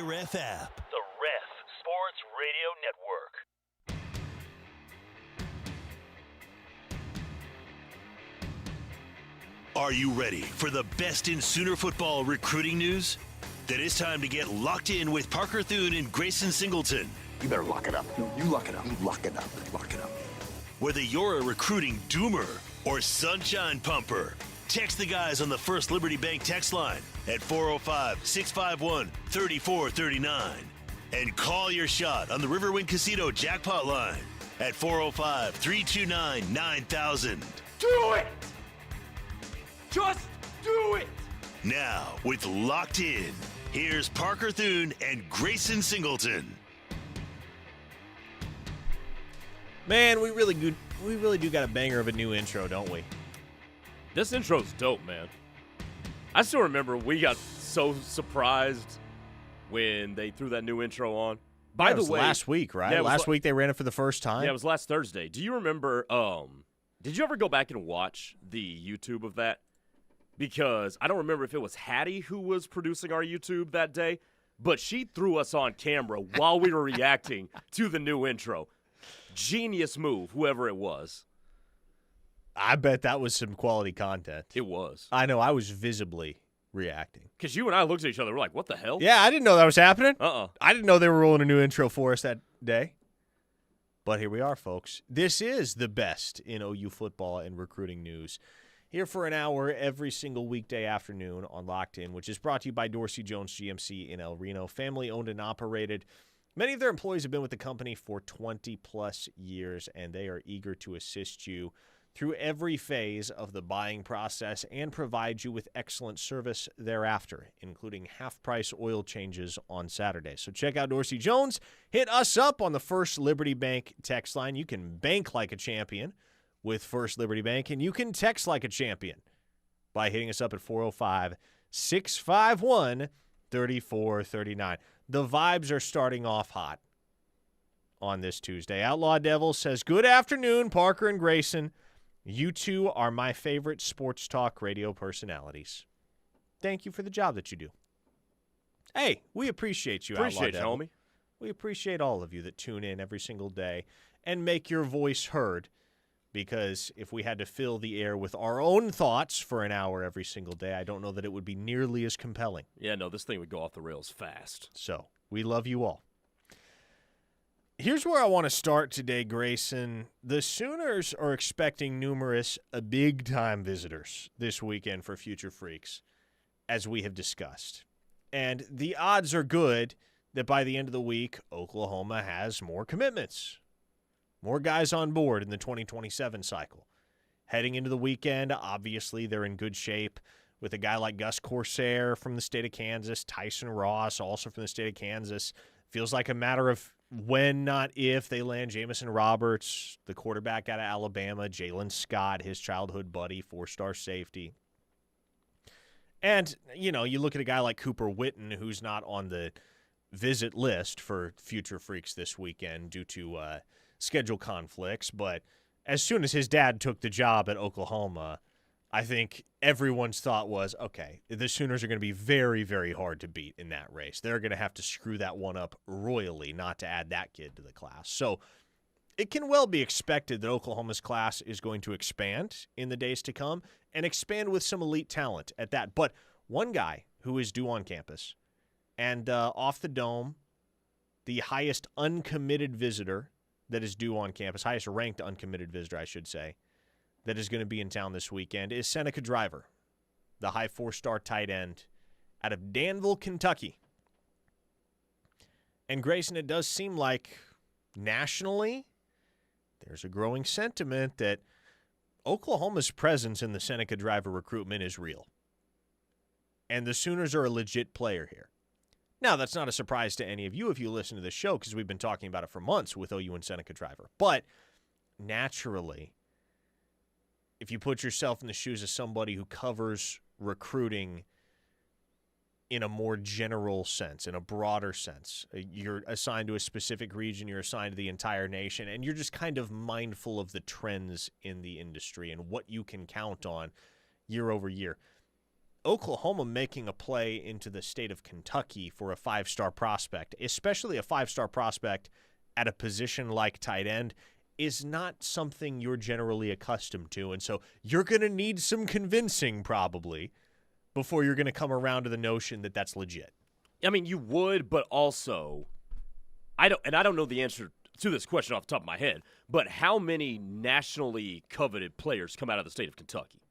Ref app. The Ref Sports Radio Network. Are you ready for the best in Sooner football recruiting news? Then it's time to get locked in with Parker Thune and Grayson Singleton. You better lock it up. No, you lock it up. You lock it up. Lock it up. Whether you're a recruiting doomer or sunshine pumper, text the guys on the First Liberty Bank text line at 405-651-3439. And call your shot on the Riverwind Casino jackpot line at 405-329-9000. Do it! Just do it! Now, with Locked In, here's Parker Thune and Grayson Singleton. Man, we really do got a banger of a new intro, don't we? This intro's dope, man. I still remember we got so surprised when they threw that new intro on. By the way, last week, right? Yeah, last week they ran it for the first time. Yeah, it was last Thursday. Do you remember? Did you ever go back and watch the YouTube of that? Because I don't remember if it was Hattie who was producing our YouTube that day, but she threw us on camera while we were reacting to the new intro. Genius move, whoever it was. I bet that was some quality content. It was. I know. I was visibly reacting. Because you and I looked at each other. We're like, what the hell? Yeah, I didn't know that was happening. I didn't know they were rolling a new intro for us that day. But here we are, folks. This is the best in OU football and recruiting news. Here for an hour every single weekday afternoon on Locked In, which is brought to you by Dorsey Jones GMC in El Reno. Family owned and operated. Many of their employees have been with the company for 20-plus years, and they are eager to assist you through every phase of the buying process and provide you with excellent service thereafter, including half-price oil changes on Saturdays. So check out Dorsey Jones. Hit us up on the First Liberty Bank text line. You can bank like a champion with First Liberty Bank, and you can text like a champion by hitting us up at 405-651-3439. The vibes are starting off hot on this Tuesday. Outlaw Devil says, good afternoon, Parker and Grayson. You two are my favorite sports talk radio personalities. Thank you for the job that you do. Hey, we appreciate you, Appreciate Outlaw you, Devil. homie. We appreciate all of you that tune in every single day and make your voice heard, because if we had to fill the air with our own thoughts for an hour every single day, I don't know that it would be nearly as compelling. Yeah, no, this thing would go off the rails fast. So, we love you all. Here's where I want to start today, Grayson. The Sooners are expecting numerous big-time visitors this weekend for Future Freaks, as we have discussed. And the odds are good that by the end of the week, Oklahoma has more commitments, more guys on board in the 2027 cycle. Heading into the weekend, obviously they're in good shape with a guy like Gus Corsair from the state of Kansas, Tyson Ross also from the state of Kansas. Feels like a matter of when, not if, they land Jamison Roberts, the quarterback out of Alabama, Jalen Scott, his childhood buddy, 4-star safety. And, you know, you look at a guy like Cooper Whitten, who's not on the visit list for Future Freaks this weekend due to schedule conflicts, but as soon as his dad took the job at Oklahoma, I think everyone's thought was, okay, the Sooners are going to be very, very hard to beat in that race. They're going to have to screw that one up royally not to add that kid to the class. So it can well be expected that Oklahoma's class is going to expand in the days to come and expand with some elite talent at that. But one guy who is due on campus and off the dome, the highest uncommitted visitor that is due on campus, highest ranked uncommitted visitor, I should say, that is going to be in town this weekend is Senica Driver, the high 4-star tight end out of Danville, Kentucky. And Grayson, it does seem like nationally there's a growing sentiment that Oklahoma's presence in the Senica Driver recruitment is real. And the Sooners are a legit player here. Now, that's not a surprise to any of you if you listen to this show, because we've been talking about it for months with OU and Seneca Driver. But naturally, if you put yourself in the shoes of somebody who covers recruiting in a more general sense, in a broader sense, you're assigned to a specific region, you're assigned to the entire nation, and you're just kind of mindful of the trends in the industry and what you can count on year over year. Oklahoma making a play into the state of Kentucky for a 5-star prospect, especially a 5-star prospect at a position like tight end, is not something you're generally accustomed to. And so you're going to need some convincing probably before you're going to come around to the notion that that's legit. I mean, you would, but also, I don't know the answer to this question off the top of my head, but how many nationally coveted players come out of the state of Kentucky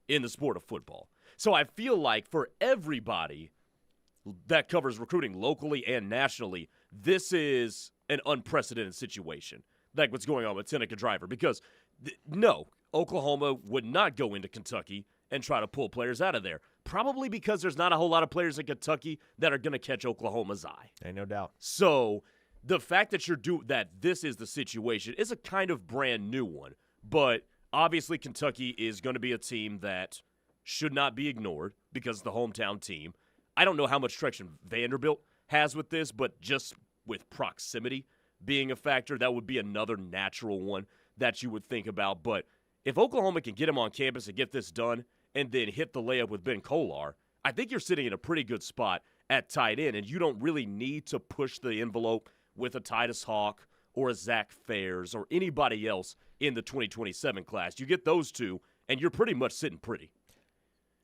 in the sport of football? So I feel like for everybody that covers recruiting locally and nationally, this is an unprecedented situation, like what's going on with Senica Driver, because no, Oklahoma would not go into Kentucky and try to pull players out of there, probably because there's not a whole lot of players in Kentucky that are going to catch Oklahoma's eye. Ain't no doubt. So the fact that that this is the situation is a kind of brand new one, but obviously Kentucky is going to be a team that should not be ignored because it's the hometown team. I don't know how much traction Vanderbilt has with this, but just with proximity being a factor, that would be another natural one that you would think about. But if Oklahoma can get him on campus and get this done and then hit the layup with Ben Kolar, I think you're sitting in a pretty good spot at tight end, and you don't really need to push the envelope with a Titus Hawk or a Zach Fairs or anybody else in the 2027 class. You get those two, and you're pretty much sitting pretty.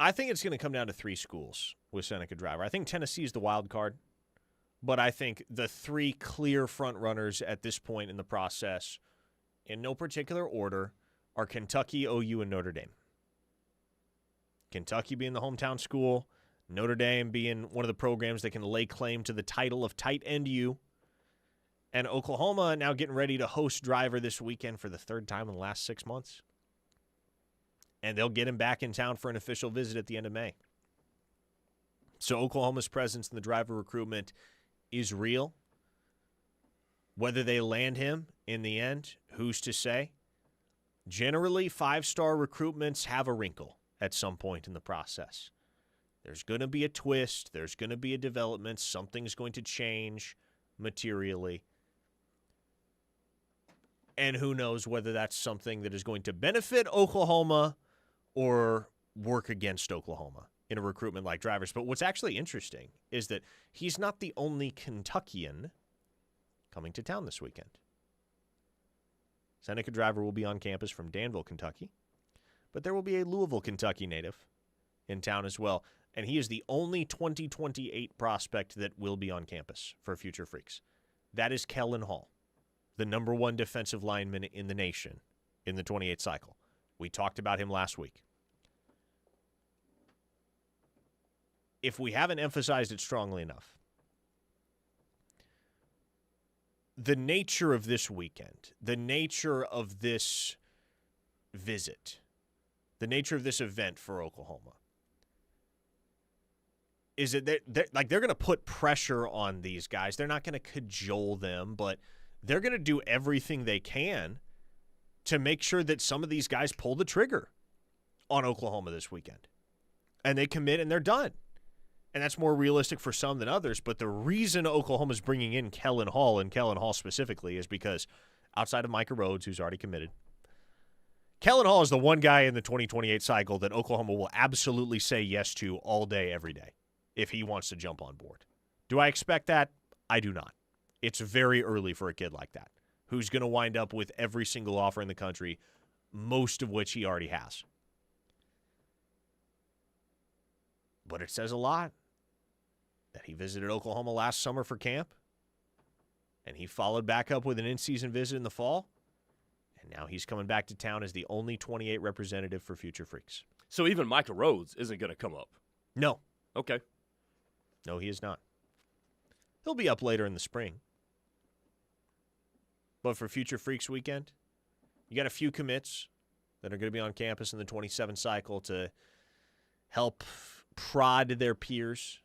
I think it's going to come down to 3 schools with Seneca Driver. I think Tennessee is the wild card, but I think the 3 clear front runners at this point in the process, in no particular order, are Kentucky, OU, and Notre Dame. Kentucky being the hometown school, Notre Dame being one of the programs that can lay claim to the title of tight end U, and Oklahoma now getting ready to host Driver this weekend for the 3rd time in the last 6 months. And they'll get him back in town for an official visit at the end of May. So Oklahoma's presence in the Driver recruitment is real. Whether they land him in the end, who's to say? Generally, 5-star recruitments have a wrinkle at some point in the process. There's going to be a twist. There's going to be a development. Something's going to change materially. And who knows whether that's something that is going to benefit Oklahoma or work against Oklahoma in a recruitment like Driver's. But what's actually interesting is that he's not the only Kentuckian coming to town this weekend. Seneca Driver will be on campus from Danville, Kentucky, but there will be a Louisville, Kentucky native in town as well. And he is the only 2028 prospect that will be on campus for Future Freaks. That is Kellen Hall, the number 1 defensive lineman in the nation in the 28 cycle. We talked about him last week. If we haven't emphasized it strongly enough, the nature of this weekend, the nature of this visit, the nature of this event for Oklahoma, is that they're going to put pressure on these guys. They're not going to cajole them, but they're going to do everything they can to make sure that some of these guys pull the trigger on Oklahoma this weekend. And they commit and they're done. And that's more realistic for some than others. But the reason Oklahoma's bringing in Kellen Hall, and Kellen Hall specifically, is because outside of Micah Rhodes, who's already committed, Kellen Hall is the one guy in the 2028 cycle that Oklahoma will absolutely say yes to all day, every day, if he wants to jump on board. Do I expect that? I do not. It's very early for a kid like that, who's going to wind up with every single offer in the country, most of which he already has. But it says a lot that he visited Oklahoma last summer for camp, and he followed back up with an in-season visit in the fall, and now he's coming back to town as the only 28 representative for Future Freaks. So even Micah Rhodes isn't going to come up? No. Okay. No, he is not. He'll be up later in the spring. But for Future Freaks weekend, you got a few commits that are going to be on campus in the 27 cycle to help prod their peers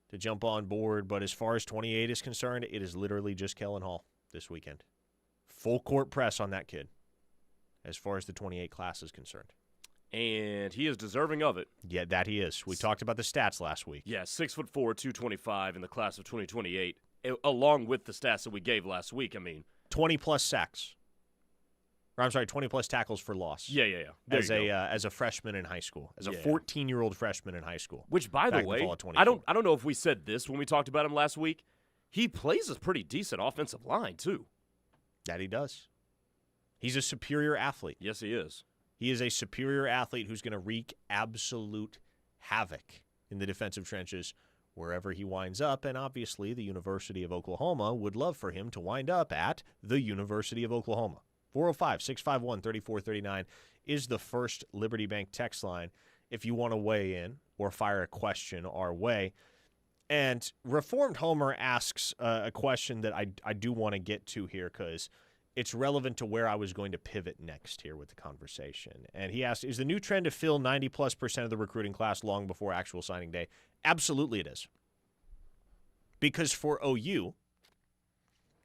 to jump on board. But as far as 28 is concerned, it is literally just Kellen Hall this weekend. Full court press on that kid as far as the 28 class is concerned. And he is deserving of it. Yeah, that he is. We talked about the stats last week. Yeah, 6'4", 225 in the class of 2028, along with the stats that we gave last week. I mean, 20-plus sacks. Or I'm sorry, 20-plus tackles for loss. Yeah. There you go. As a freshman in high school, as a 14-year-old freshman in high school. Which, by the way, I don't know if we said this when we talked about him last week. He plays a pretty decent offensive line, too. That he does. He's a superior athlete. Yes, he is. He is a superior athlete who's going to wreak absolute havoc in the defensive trenches wherever he winds up. And obviously, the University of Oklahoma would love for him to wind up at the University of Oklahoma. 405-651-3439 is the First Liberty Bank text line if you want to weigh in or fire a question our way. And Reformed Homer asks a question that I do want to get to here because it's relevant to where I was going to pivot next here with the conversation. And he asked, is the new trend to fill 90+% of the recruiting class long before actual signing day? Absolutely it is. Because for OU,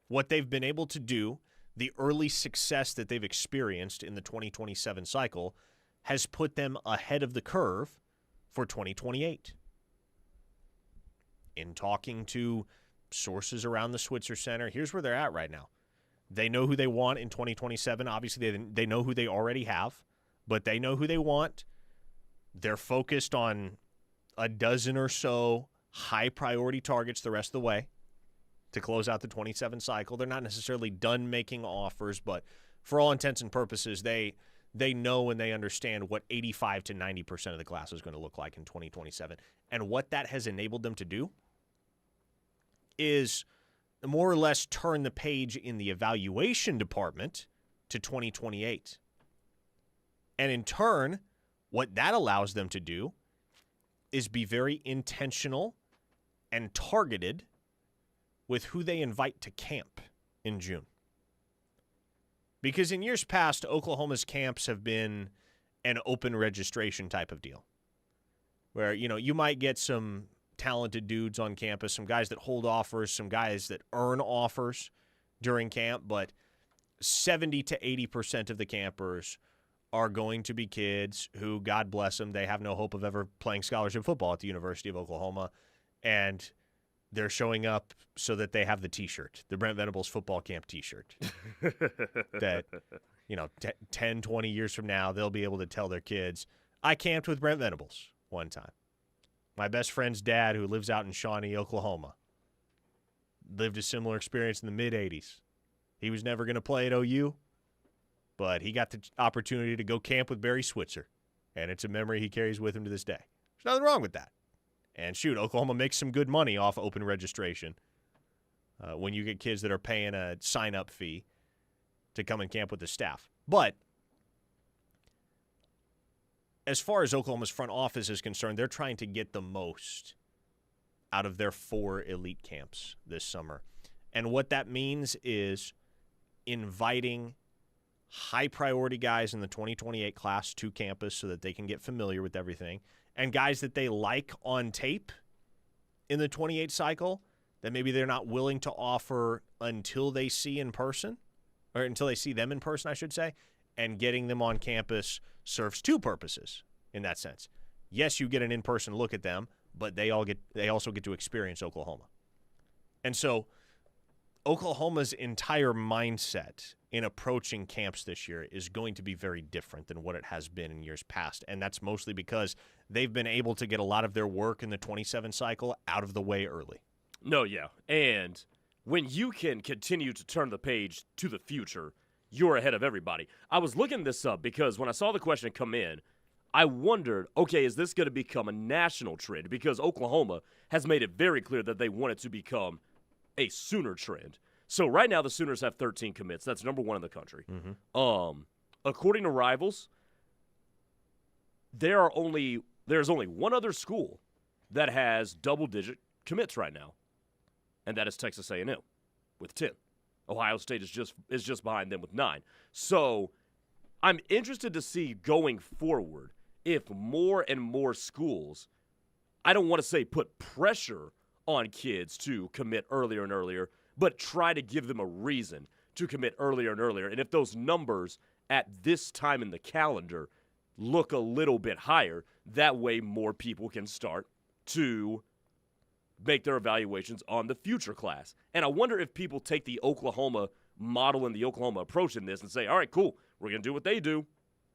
what they've been able to do, the early success that they've experienced in the 2027 cycle has put them ahead of the curve for 2028. In talking to sources around the Switzer Center, here's where they're at right now. They know who they want in 2027. Obviously, they know who they already have, but they know who they want. They're focused on a dozen or so high-priority targets the rest of the way to close out the 27 cycle. They're not necessarily done making offers, but for all intents and purposes, they know and they understand what 85 to 90% of the class is going to look like in 2027. And what that has enabled them to do is more or less turn the page in the evaluation department to 2028. And in turn, what that allows them to do is be very intentional and targeted with who they invite to camp in June. Because in years past, Oklahoma's camps have been an open registration type of deal where, you might get some talented dudes on campus, some guys that hold offers, some guys that earn offers during camp, but 70 to 80% of the campers are going to be kids who, God bless them, they have no hope of ever playing scholarship football at the University of Oklahoma, and they're showing up so that they have the T-shirt, the Brent Venables football camp T-shirt. That, 10, 20 years from now, they'll be able to tell their kids, I camped with Brent Venables one time. My best friend's dad, who lives out in Shawnee, Oklahoma, lived a similar experience in the mid-'80s. He was never going to play at OU, but he got the opportunity to go camp with Barry Switzer, and it's a memory he carries with him to this day. There's nothing wrong with that. And shoot, Oklahoma makes some good money off open registration when you get kids that are paying a sign-up fee to come and camp with the staff. But as far as Oklahoma's front office is concerned, they're trying to get the most out of their 4 elite camps this summer. And what that means is inviting high-priority guys in the 2028 class to campus so that they can get familiar with everything, and guys that they like on tape in the 28 cycle that maybe they're not willing to offer until they see in person, or until they see them in person, I should say, and getting them on campus serves 2 purposes in that sense. Yes, you get an in-person look at them, but they also get to experience Oklahoma. And so Oklahoma's entire mindset in approaching camps this year is going to be very different than what it has been in years past, and that's mostly because they've been able to get a lot of their work in the 27 cycle out of the way early. No, yeah, and when you can continue to turn the page to the future, you're ahead of everybody. I was looking this up because when I saw the question come in, I wondered, okay, is this going to become a national trend? Because Oklahoma has made it very clear that they want it to become a Sooner trend. So right now the Sooners have 13 commits. That's number 1 in the country. Mm-hmm. According to Rivals, there's only one other school that has double-digit commits right now, and that is Texas A&M with 10. Ohio State is just behind them with 9. So I'm interested to see going forward if more and more schools, I don't want to say put pressure on kids to commit earlier and earlier, but try to give them a reason to commit earlier and earlier. And if those numbers at this time in the calendar look a little bit higher, that way more people can start to make their evaluations on the future class. And I wonder if people take the Oklahoma model and the Oklahoma approach in this and say, all right, cool, we're going to do what they do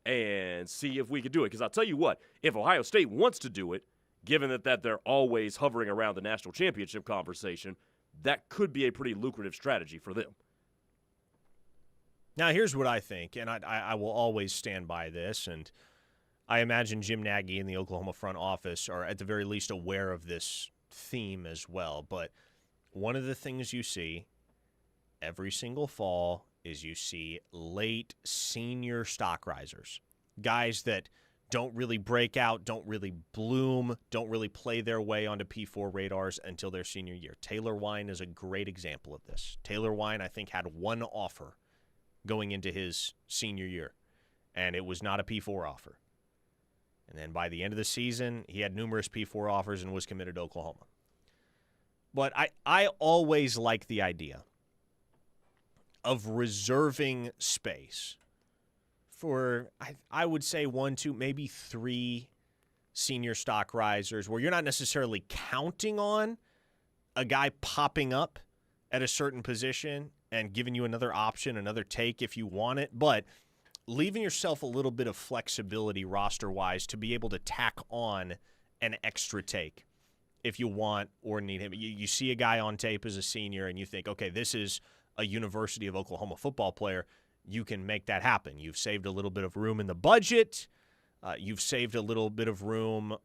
and see if we can do it. Because I'll tell you what, if Ohio State wants to do it, given that they're always hovering around the national championship conversation, that could be a pretty lucrative strategy for them. Now, here's what I think, and I will always stand by this, and I imagine Jim Nagy and the Oklahoma front office are at the very least aware of this theme as well. But one of the things you see every single fall is you see late senior stock risers, guys that don't really break out, don't really bloom, don't really play their way onto P4 radars until their senior year. Taylor Wine is a great example of this. Taylor Wine, I think, had one offer going into his senior year, and it was not a P4 offer. And then by the end of the season, he had numerous P4 offers and was committed to Oklahoma. But I always like the idea of reserving space for, I would say, 1, 2, maybe 3 senior stock risers where you're not necessarily counting on a guy popping up at a certain position and giving you another option, another take if you want it, but leaving yourself a little bit of flexibility roster-wise to be able to tack on an extra take if you want or need him. You see a guy on tape as a senior and you think, okay, this is a University of Oklahoma football player. You can make that happen. You've saved a little bit of room in the budget. You've saved a little bit of room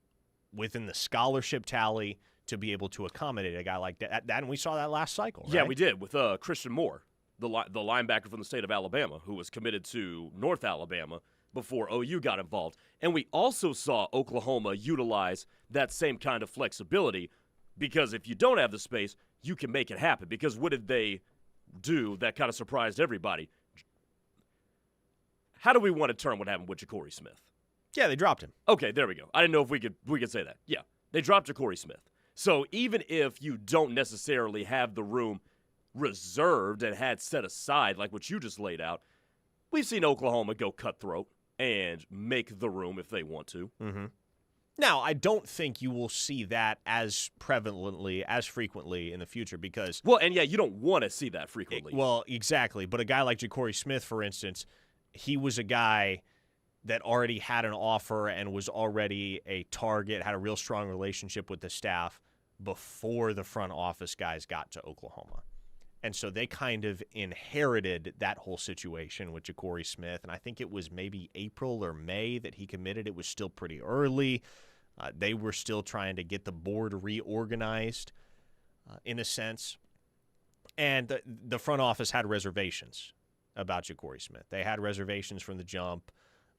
within the scholarship tally to be able to accommodate a guy like that. And we saw that last cycle, right? Yeah, we did with Christian Moore, the linebacker from the state of Alabama, who was committed to North Alabama before OU got involved. And we also saw Oklahoma utilize that same kind of flexibility because if you don't have the space, you can make it happen. Because what did they do that kind of surprised everybody? How do we want to term what happened with Ja'Cory Smith? Yeah, they dropped him. Okay, there we go. I didn't know if we could say that. Yeah, they dropped Ja'Cory Smith. So even if you don't necessarily have the room reserved and had set aside like what you just laid out, we've seen Oklahoma go cutthroat and make the room if they want to. Mm-hmm. Now, I don't think you will see that as prevalently, as frequently in the future because... Well, and yeah, you don't want to see that frequently. Well, exactly. But a guy like Ja'Cory Smith, for instance, he was a guy that already had an offer and was already a target, had a real strong relationship with the staff before the front office guys got to Oklahoma. And so they kind of inherited that whole situation with Ja'Cory Smith. And I think it was maybe April or May that he committed. It was still pretty early. They were still trying to get the board reorganized in a sense. And the front office had reservations about Ja'Cory Smith. They had reservations from the jump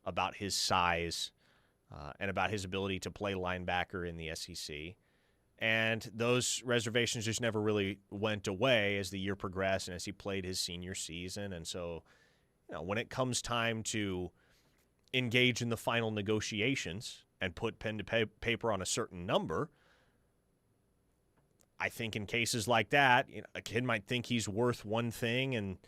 about his size and about his ability to play linebacker in the SEC. And those reservations just never really went away as the year progressed and as he played his senior season. And so, when it comes time to engage in the final negotiations and put pen to paper on a certain number, I think in cases like that, a kid might think he's worth one thing and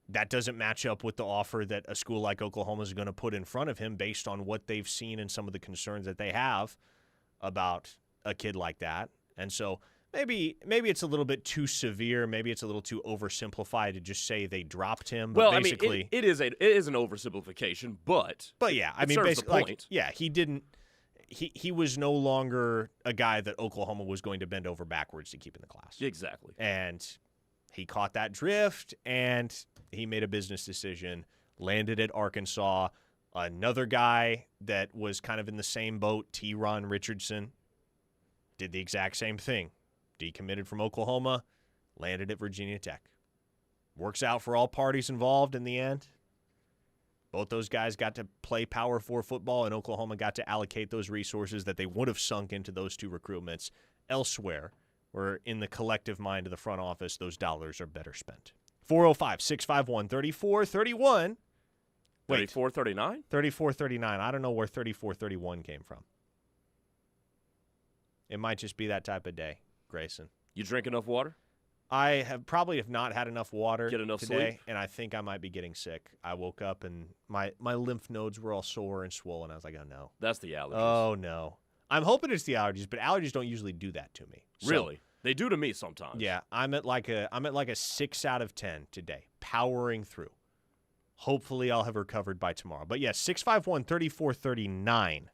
that doesn't match up with the offer that a school like Oklahoma is going to put in front of him based on what they've seen and some of the concerns that they have about a kid like that. And so maybe it's a little bit too severe. Maybe it's a little too oversimplified to just say they dropped him. But well, basically, I mean, it is an oversimplification, but yeah, I mean, basically, he didn't. He was no longer a guy that Oklahoma was going to bend over backwards to keep in the class. Exactly. And he caught that drift, and he made a business decision, landed at Arkansas. Another guy that was kind of in the same boat, T-Ron Richardson, did the exact same thing. Decommitted from Oklahoma, landed at Virginia Tech. Works out for all parties involved in the end. Both those guys got to play Power 4 football, and Oklahoma got to allocate those resources that they would have sunk into those two recruitments elsewhere, where in the collective mind of the front office, those dollars are better spent. 405-651-3431. Wait, 34-39? 34-39. I don't know where 34-31 came from. It might just be that type of day, Grayson. You drink enough water? I probably have not had enough water Get enough today, sleep? And I think I might be getting sick. I woke up and my lymph nodes were all sore and swollen. I was like, oh, no. That's the allergies. Oh, no. I'm hoping it's the allergies, but allergies don't usually do that to me. Really? They do to me sometimes. Yeah, I'm at like a 6 out of 10 today, powering through. Hopefully I'll have recovered by tomorrow. But yes, 651-3439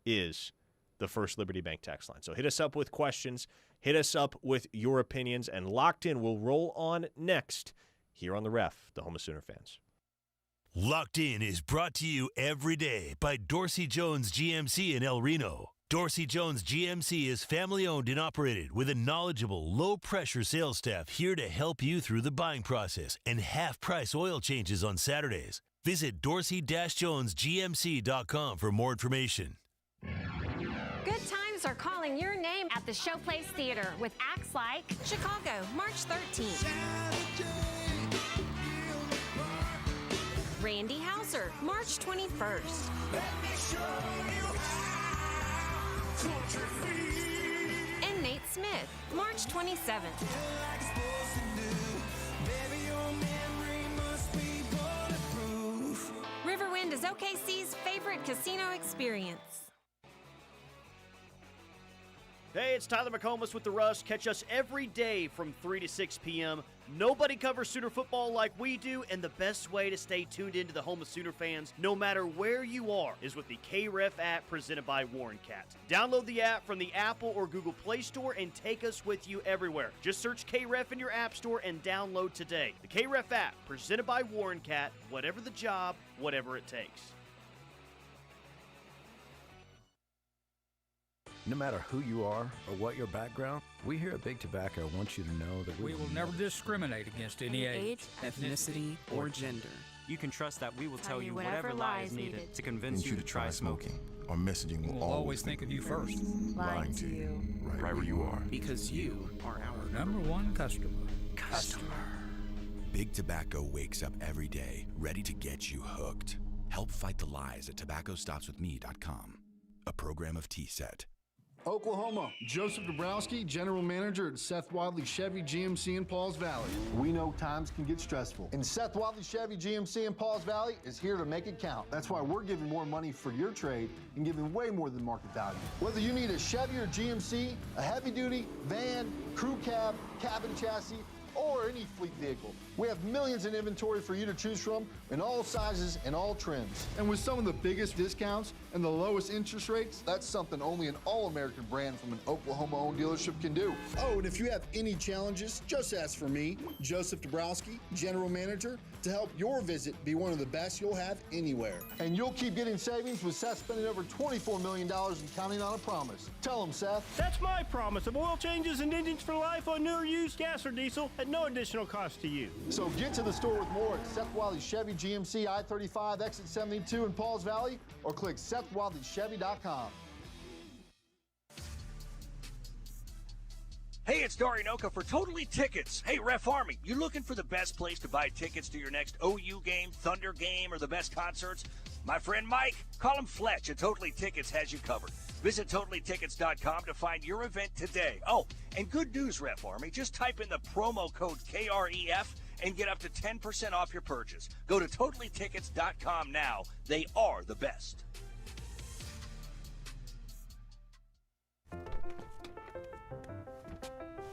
is the First Liberty Bank text line. So hit us up with questions. Hit us up with your opinions. And Locked In will roll on next here on The Ref, the home of Sooner fans. Locked In is brought to you every day by Dorsey Jones GMC in El Reno. Dorsey Jones GMC is family-owned and operated with a knowledgeable, low-pressure sales staff here to help you through the buying process and half-price oil changes on Saturdays. Visit dorsey-jonesgmc.com for more information. Good times are calling your name at the Showplace Theater with acts like Chicago, March 13th. Randy Hauser, March 21st. And Nate Smith, March 27th. Riverwind is OKC's favorite casino experience. Hey, it's Tyler McComas with The Rush. Catch us every day from 3 to 6 p.m. Nobody covers Sooner football like we do, and the best way to stay tuned into the home of Sooner fans, no matter where you are, is with the KREF app presented by Warren Cat. Download the app from the Apple or Google Play Store and take us with you everywhere. Just search KREF in your app store and download today. The KREF app presented by Warren Cat, whatever the job, whatever it takes. No matter who you are or what your background, we here at Big Tobacco want you to know that we will never discriminate against any age, ethnicity, or gender. You can trust that we will tell you whatever lie is needed to convince you to try smoking. Our messaging will always think of you first. Lying to you. Right where you are. Because you are our number one customer. Big Tobacco wakes up every day ready to get you hooked. Help fight the lies at tobaccostopswithme.com. A program of T-Set. Oklahoma, Joseph Dabrowski, General Manager at Seth Wadley Chevy GMC in Pauls Valley. We know times can get stressful, and Seth Wadley Chevy GMC in Pauls Valley is here to make it count. That's why we're giving more money for your trade and giving way more than market value. Whether you need a Chevy or GMC, a heavy-duty, van, crew cab, cabin chassis, or any fleet vehicle, we have millions in inventory for you to choose from in all sizes and all trims. And with some of the biggest discounts and the lowest interest rates, that's something only an all-American brand from an Oklahoma-owned dealership can do. Oh, and if you have any challenges, just ask for me, Joseph Dabrowski, General Manager, to help your visit be one of the best you'll have anywhere. And you'll keep getting savings with Seth spending over $24 million and counting on a promise. Tell them, Seth. That's my promise of oil changes and engines for life on new or used gas or diesel at no additional cost to you. So get to the store with more at Seth Wadley Chevy GMC I-35 Exit 72 in Pauls Valley, or click SethWadleyChevy.com. Hey, it's Darian Oka for Totally Tickets. Hey, Ref Army, you looking for the best place to buy tickets to your next OU game, Thunder game, or the best concerts? My friend Mike, call him Fletch at Totally Tickets has you covered. Visit TotallyTickets.com to find your event today. Oh, and good news, Ref Army. Just type in the promo code KREF and get up to 10% off your purchase. Go to TotallyTickets.com now. They are the best.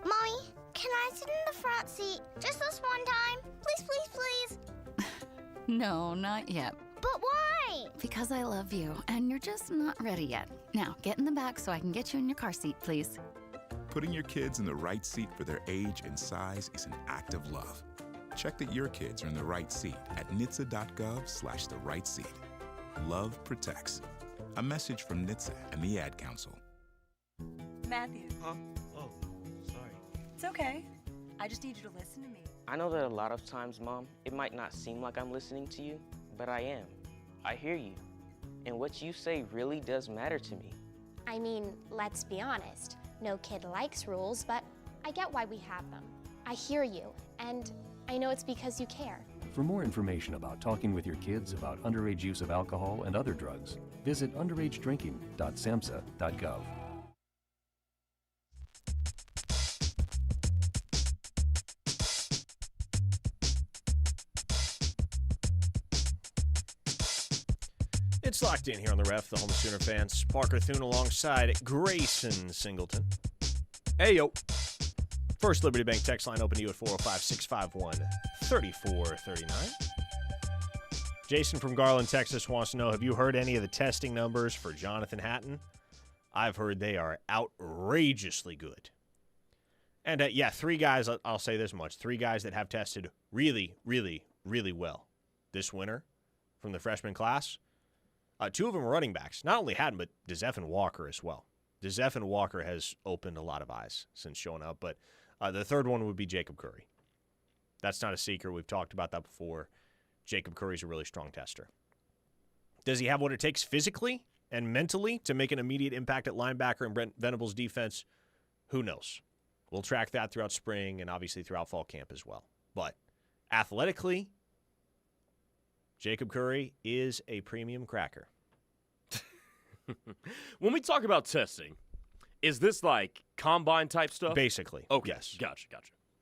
Mommy, can I sit in the front seat just this one time? Please, please, please. No, not yet. But why? Because I love you, and you're just not ready yet. Now, get in the back so I can get you in your car seat, please. Putting your kids in the right seat for their age and size is an act of love. Check that your kids are in the right seat at NHTSA.gov/the-right-seat. Love protects. A message from NHTSA and the Ad Council. Matthew. Huh? Oh, sorry. It's okay. I just need you to listen to me. I know that a lot of times, Mom, it might not seem like I'm listening to you, but I am. I hear you. And what you say really does matter to me. I mean, let's be honest. No kid likes rules, but I get why we have them. I hear you, and I know it's because you care. For more information about talking with your kids about underage use of alcohol and other drugs, visit underagedrinking.samhsa.gov. It's Locked In here on the Ref, the home of Sooner fans. Parker Thune alongside Grayson Singleton. Hey, yo. First Liberty Bank text line open to you at 405-651-3439. Jason from Garland, Texas wants to know, have you heard any of the testing numbers for Jonathan Hatton? I've heard they are outrageously good. And, 3 guys, I'll say this much, 3 guys that have tested really, really, really well this winter from the freshman class. 2 of them are running backs. Not only Hatton, but DeZephan Walker as well. DeZephan Walker has opened a lot of eyes since showing up, but the third one would be Jacob Curry. That's not a secret. We've talked about that before. Jacob Curry's a really strong tester. Does he have what it takes physically and mentally to make an immediate impact at linebacker in Brent Venables' defense? Who knows? We'll track that throughout spring and obviously throughout fall camp as well. But athletically, Jacob Curry is a premium cracker. When we talk about testing, is this like combine type stuff? Basically. Okay. Yes. Gotcha.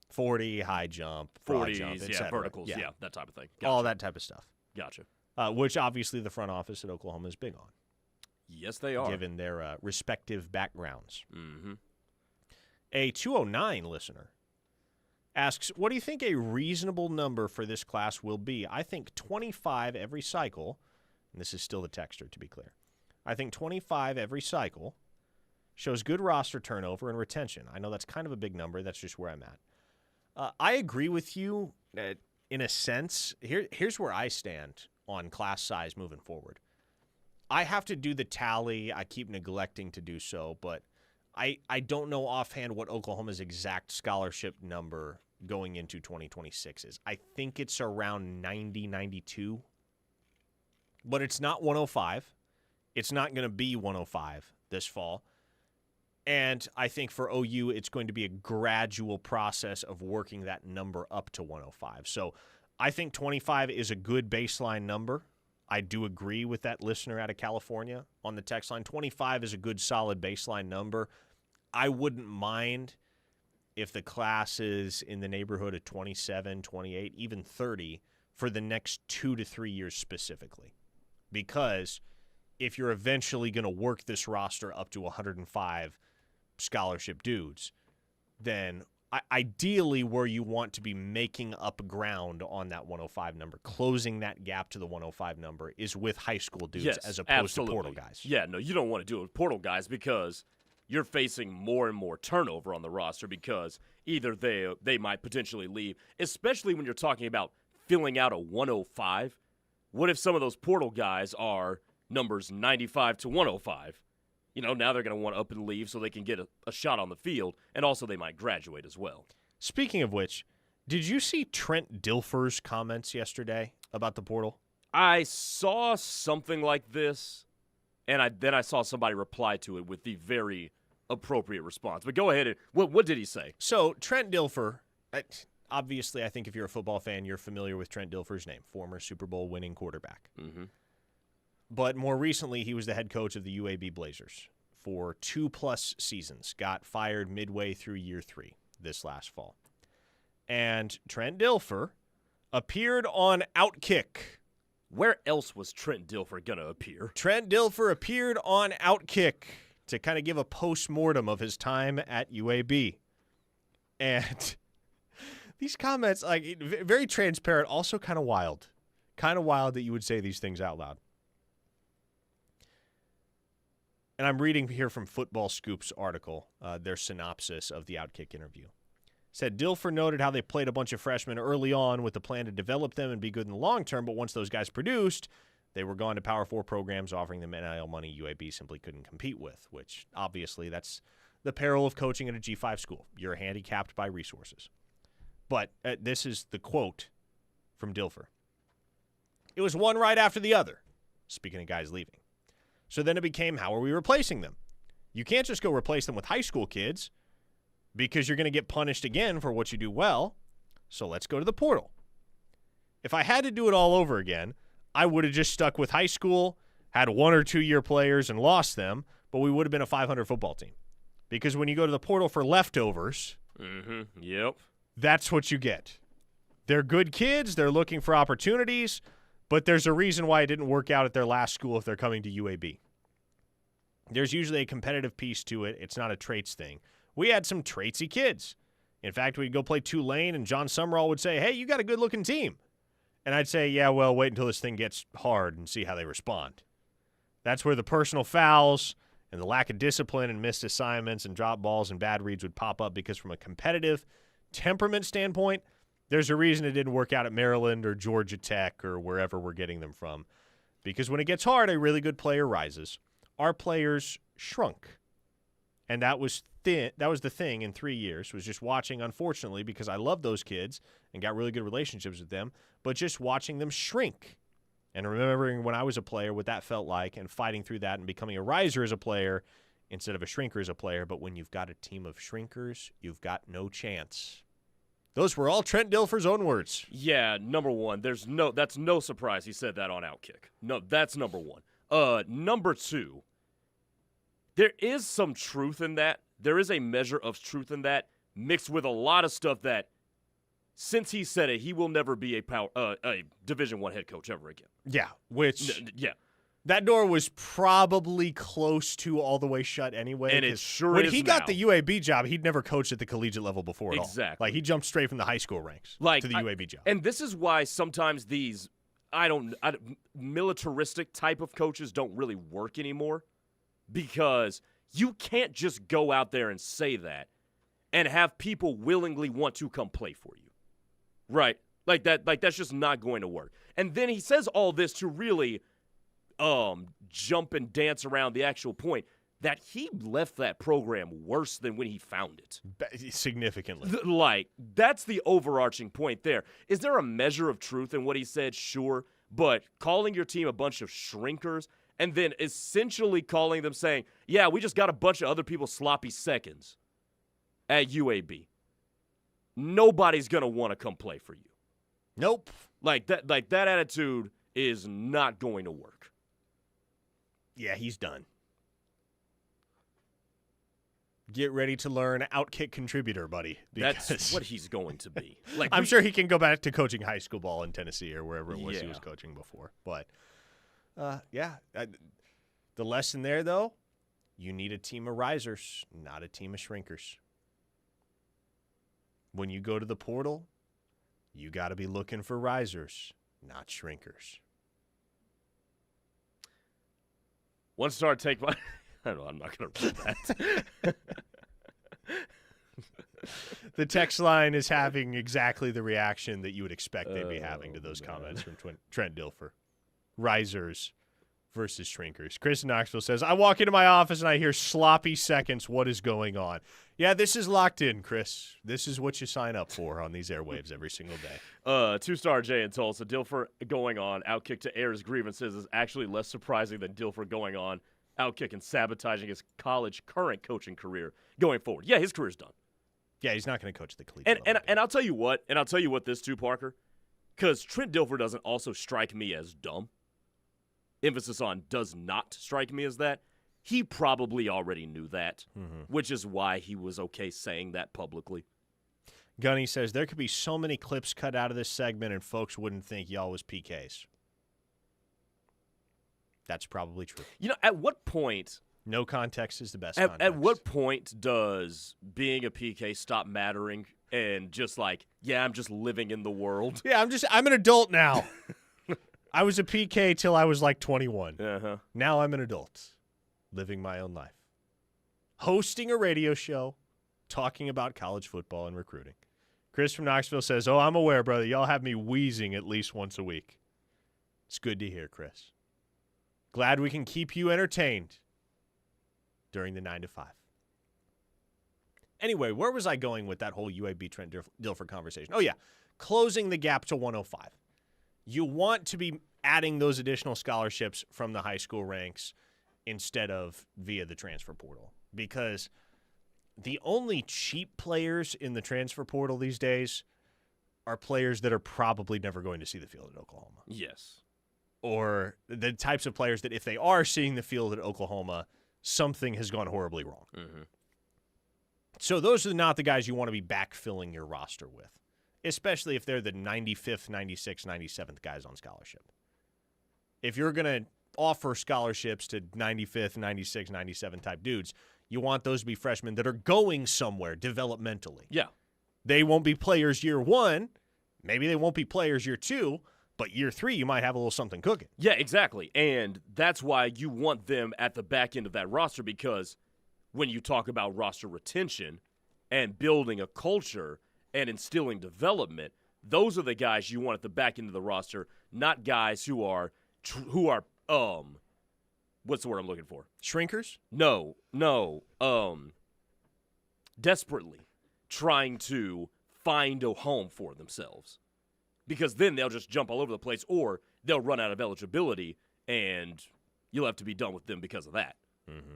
40, high jump, broad 40s, jump, et yeah, cetera. verticals, yeah, that type of thing. All that type of stuff. Gotcha. Which obviously the front office at Oklahoma is big on. Yes, they are. Given their respective backgrounds. Mm-hmm. A 209 listener asks, what do you think a reasonable number for this class will be? I think 25 every cycle, and this is still the texter to be clear. I think 25 every cycle shows good roster turnover and retention. I know that's kind of a big number. That's just where I'm at. I agree with you in a sense. Here's where I stand on class size moving forward. I have to do the tally. I keep neglecting to do so, but I don't know offhand what Oklahoma's exact scholarship number going into 2026 is. I think it's around 90, 92, but it's not 105. It's not going to be 105 this fall. And I think for OU, it's going to be a gradual process of working that number up to 105. So I think 25 is a good baseline number. I do agree with that listener out of California on the text line. 25 is a good, solid baseline number. I wouldn't mind if the class is in the neighborhood of 27, 28, even 30 for the next 2 to 3 years specifically. Because if you're eventually going to work this roster up to 105 scholarship dudes, then ideally where you want to be making up ground on that 105 number, closing that gap to the 105 number, is with high school dudes as opposed to portal guys. Yeah, no, you don't want to do it with portal guys because you're facing more and more turnover on the roster because either they might potentially leave, especially when you're talking about filling out a 105. What if some of those portal guys are numbers 95 to 105? You know, now they're going to want to up and leave so they can get a shot on the field, and also they might graduate as well. Speaking of which, did you see Trent Dilfer's comments yesterday about the portal? I saw something like this, and then I saw somebody reply to it with the very appropriate response. But go ahead. And what did he say? So Trent Dilfer, obviously I think if you're a football fan, you're familiar with Trent Dilfer's name, former Super Bowl winning quarterback. Mm-hmm. But more recently, he was the head coach of the UAB Blazers for 2+ seasons. Got fired midway through year 3 this last fall. And Trent Dilfer appeared on Outkick. Where else was Trent Dilfer going to appear? Trent Dilfer appeared on Outkick to kind of give a post-mortem of his time at UAB. And these comments, like, very transparent, also kind of wild. Kind of wild that you would say these things out loud. And I'm reading here from Football Scoop's article, their synopsis of the Outkick interview. Said Dilfer noted how they played a bunch of freshmen early on with the plan to develop them and be good in the long term, but once those guys produced, they were gone to Power 4 programs offering them NIL money UAB simply couldn't compete with, which obviously that's the peril of coaching at a G5 school. You're handicapped by resources. But this is the quote from Dilfer. It was one right after the other, speaking of guys leaving. So then it became, how are we replacing them? You can't just go replace them with high school kids because you're going to get punished again for what you do well. So let's go to the portal. If I had to do it all over again, I would have just stuck with high school, had 1 or 2 year players and lost them, but we would have been a 500 football team. Because when you go to the portal for leftovers, Yep. That's what you get. They're good kids. They're looking for opportunities, but there's a reason why it didn't work out at their last school if they're coming to UAB. There's usually a competitive piece to it. It's not a traits thing. We had some traitsy kids. In fact, we'd go play Tulane, and John Summerall would say, hey, you got a good-looking team. And I'd say, yeah, well, wait until this thing gets hard and see how they respond. That's where the personal fouls and the lack of discipline and missed assignments and drop balls and bad reads would pop up, because from a competitive temperament standpoint, there's a reason it didn't work out at Maryland or Georgia Tech or wherever we're getting them from. Because when it gets hard, a really good player rises. Our players shrunk. And that was the thing in 3 years, was just watching, unfortunately, because I love those kids and got really good relationships with them, but just watching them shrink. And remembering when I was a player, what that felt like, and fighting through that and becoming a riser as a player instead of a shrinker as a player. But when you've got a team of shrinkers, you've got no chance. Those were all Trent Dilfer's own words. Yeah, number one, that's no surprise he said that on Outkick. No, that's number one. Number two, there is some truth in that. There is a measure of truth in that, mixed with a lot of stuff that, since he said it, he will never be a Division I head coach ever again. Yeah, which yeah, that door was probably close to all the way shut anyway. And it sure when is he got now. the UAB job, he'd never coached at the collegiate level before at all. Exactly. Like, he jumped straight from the high school ranks to the UAB job. And this is why sometimes these militaristic type of coaches don't really work anymore, because you can't just go out there and say that and have people willingly want to come play for you. Right? Like that's just not going to work. And then he says all this to really jump and dance around the actual point that he left that program worse than when he found it. Significantly. Like, that's the overarching point there. Is there a measure of truth in what he said? Sure. But calling your team a bunch of shrinkers and then essentially calling them saying, yeah, we just got a bunch of other people's sloppy seconds at UAB. Nobody's going to want to come play for you. Nope. Like that attitude is not going to work. Yeah, he's done. Get ready to learn Outkick contributor, buddy. That's what he's going to be. Like, I'm sure he can go back to coaching high school ball in Tennessee or wherever it was he was coaching before. But, the lesson there, though, you need a team of risers, not a team of shrinkers. When you go to the portal, you got to be looking for risers, not shrinkers. 1-star take my... I don't know, I'm not going to read that. The text line is having exactly the reaction that you would expect they'd be having to those comments from Trent Dilfer. Risers versus shrinkers. Chris in Knoxville says, I walk into my office and I hear sloppy seconds. What is going on? Yeah, this is locked in, Chris. This is what you sign up for on these airwaves every single day. 2-star Jay in Tulsa. Dilfer going on Outkick to air his grievances is actually less surprising than Dilfer going on Outkick and sabotaging his college current coaching career going forward. Yeah, his career's done. Yeah, he's not going to coach the collegiate level. And I'll tell you what, this too, Parker, because Trent Dilfer doesn't also strike me as dumb. Emphasis on does not strike me as that. He probably already knew that, which is why he was okay saying that publicly. Gunny says, there could be so many clips cut out of this segment and folks wouldn't think y'all was PKs. That's probably true. You know, at what point... No context is the best context. At what point does being a PK stop mattering and just like, yeah, I'm just living in the world? Yeah, I'm an adult now. I was a PK till I was like 21. Uh-huh. Now I'm an adult, living my own life. Hosting a radio show, talking about college football and recruiting. Chris from Knoxville says, oh, I'm aware, brother. Y'all have me wheezing at least once a week. It's good to hear, Chris. Glad we can keep you entertained during the 9 to 5. Anyway, where was I going with that whole UAB Trent Dilfer conversation? Oh, yeah, closing the gap to 105. You want to be adding those additional scholarships from the high school ranks instead of via the transfer portal, because the only cheap players in the transfer portal these days are players that are probably never going to see the field at Oklahoma. Yes. Or the types of players that if they are seeing the field at Oklahoma, something has gone horribly wrong. Mm-hmm. So those are not the guys you want to be backfilling your roster with, especially if they're the 95th, 96th, 97th guys on scholarship. If you're going to offer scholarships to 95th, 96th, 97 type dudes, you want those to be freshmen that are going somewhere developmentally. Yeah. They won't be players year one. Maybe they won't be players year two, But year 3, you might have a little something cooking. Yeah, exactly. And that's why you want them at the back end of that roster, because when you talk about roster retention and building a culture and instilling development, those are the guys you want at the back end of the roster, not guys who are what's the word I'm looking for? Shrinkers? No. Desperately trying to find a home for themselves. Because then they'll just jump all over the place, or they'll run out of eligibility, and you'll have to be done with them because of that. Mm-hmm.